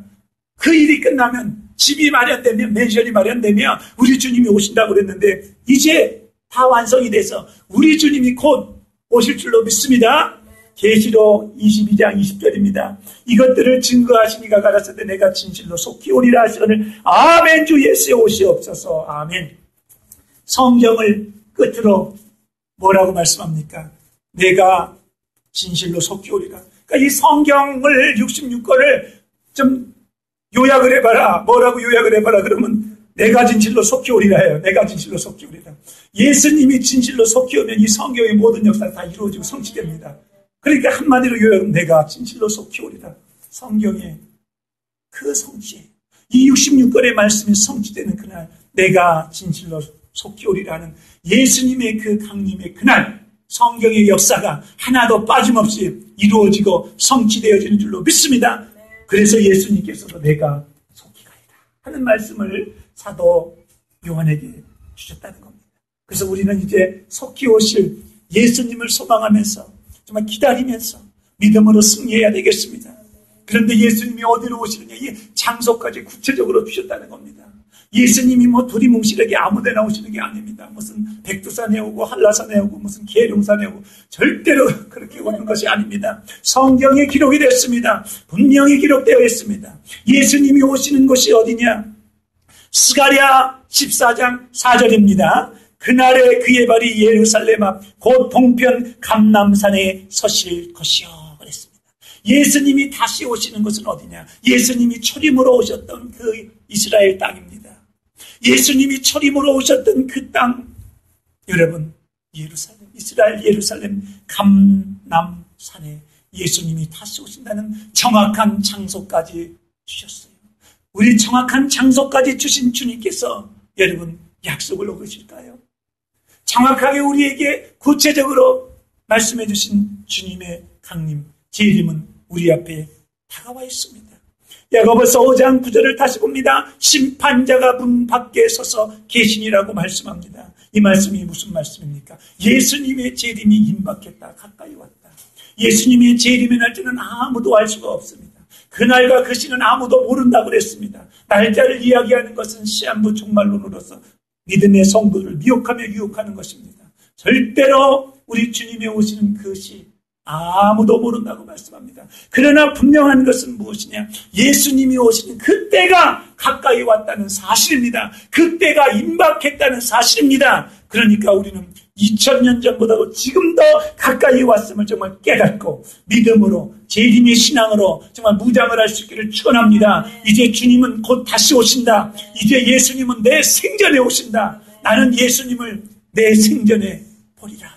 그 일이 끝나면 집이 마련되면, 맨션이 마련되면 우리 주님이 오신다고 그랬는데 이제 다 완성이 돼서 우리 주님이 곧 오실 줄로 믿습니다. 계시록 22장 20절입니다. 이것들을 증거하시니가 가라사대 내가 진실로 속히 오리라 하시거늘 아멘. 주 예수의 오시옵소서. 아멘. 성경을 끝으로 뭐라고 말씀합니까? 내가 진실로 속히 오리라. 그러니까 이 성경을 66권을 좀 요약을 해봐라. 뭐라고 요약을 해봐라. 그러면 내가 진실로 속히 오리라 해요. 내가 진실로 속히 오리라. 예수님이 진실로 속히 오면 이 성경의 모든 역사가 다 이루어지고 성취됩니다. 그러니까 한마디로 요약하면 내가 진실로 속히 오리라. 성경의 그 성취. 이 66권의 말씀이 성취되는 그날 내가 진실로 속히 오리라는 예수님의 그 강림의 그날 성경의 역사가 하나도 빠짐없이 이루어지고 성취되어지는 줄로 믿습니다. 그래서 예수님께서도 내가 속히 가리라 하는 말씀을 사도 요한에게 주셨다는 겁니다. 그래서 우리는 이제 속히 오실 예수님을 소망하면서 정말 기다리면서 믿음으로 승리해야 되겠습니다. 그런데 예수님이 어디로 오시느냐, 이 장소까지 구체적으로 주셨다는 겁니다. 예수님이 뭐 두리뭉실하게 아무데나 오시는 게 아닙니다. 무슨 백두산에 오고 한라산에 오고 무슨 계룡산에 오고 절대로 그렇게 오는 것이 아닙니다. 성경에 기록이 됐습니다. 분명히 기록되어 있습니다. 예수님이 오시는 곳이 어디냐? 스가랴 14장 4절입니다. 그날에 그의 발이 예루살렘 앞 곧 동편 감람산에 서실 것이요 그랬습니다. 예수님이 다시 오시는 곳은 어디냐? 예수님이 초림으로 오셨던 그 이스라엘 땅입니다. 예수님이 초림으로 오셨던 그 땅, 여러분, 예루살렘, 이스라엘 예루살렘 감람산에 예수님이 다시 오신다는 정확한 장소까지 주셨어요. 우리 정확한 장소까지 주신 주님께서 여러분 약속을 어기실까요? 정확하게 우리에게 구체적으로 말씀해 주신 주님의 강림, 재림은 우리 앞에 다가와 있습니다. 야고보서 5장 9절을 다시 봅니다. 심판자가 문 밖에 서서 계시니라고 말씀합니다. 이 말씀이 무슨 말씀입니까? 예수님의 재림이 임박했다. 가까이 왔다. 예수님의 재림의 날짜는 아무도 알 수가 없습니다. 그날과 그 시는 아무도 모른다고 그랬습니다. 날짜를 이야기하는 것은 시한부 종말론으로서 믿음의 성도를 미혹하며 유혹하는 것입니다. 절대로 우리 주님의 오시는 그 시 아무도 모른다고 말씀합니다. 그러나 분명한 것은 무엇이냐? 예수님이 오시는 그때가 가까이 왔다는 사실입니다. 그때가 임박했다는 사실입니다. 그러니까 우리는 2000년 전보다도 지금 더 가까이 왔음을 정말 깨닫고 믿음으로 재림의 신앙으로 정말 무장을 할 수 있기를 축원합니다. 이제 주님은 곧 다시 오신다. 이제 예수님은 내 생전에 오신다. 나는 예수님을 내 생전에 보리라.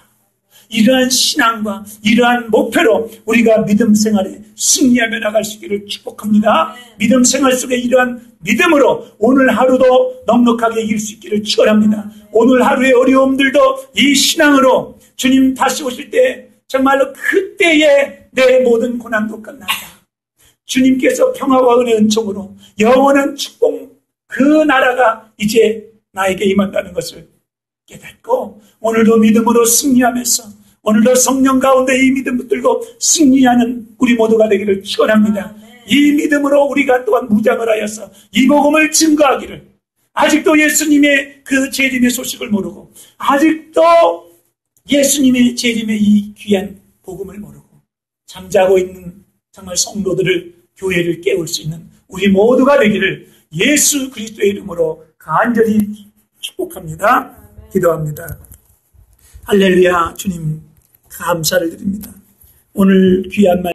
이러한 신앙과 이러한 목표로 우리가 믿음 생활에 승리하며 나갈 수 있기를 축복합니다. 믿음 생활 속에 이러한 믿음으로 오늘 하루도 넉넉하게 이길 수 있기를 축원합니다. 오늘 하루의 어려움들도 이 신앙으로 주님 다시 오실 때 정말로 그때에 내 모든 고난도 끝난다. 주님께서 평화와 은혜 은총으로 영원한 축복 그 나라가 이제 나에게 임한다는 것을 깨닫고 오늘도 믿음으로 승리하면서 오늘도 성령 가운데 이 믿음 붙들고 승리하는 우리 모두가 되기를 축원합니다. 이 믿음으로 우리가 또한 무장을 하여서 이 복음을 증거하기를, 아직도 예수님의 그 재림의 소식을 모르고 아직도 예수님의 재림의 이 귀한 복음을 모르고 잠자고 있는 정말 성도들을, 교회를 깨울 수 있는 우리 모두가 되기를 예수 그리스도의 이름으로 간절히 축복합니다. 기도합니다. 할렐루야. 주님 감사를 드립니다. 오늘 귀한 말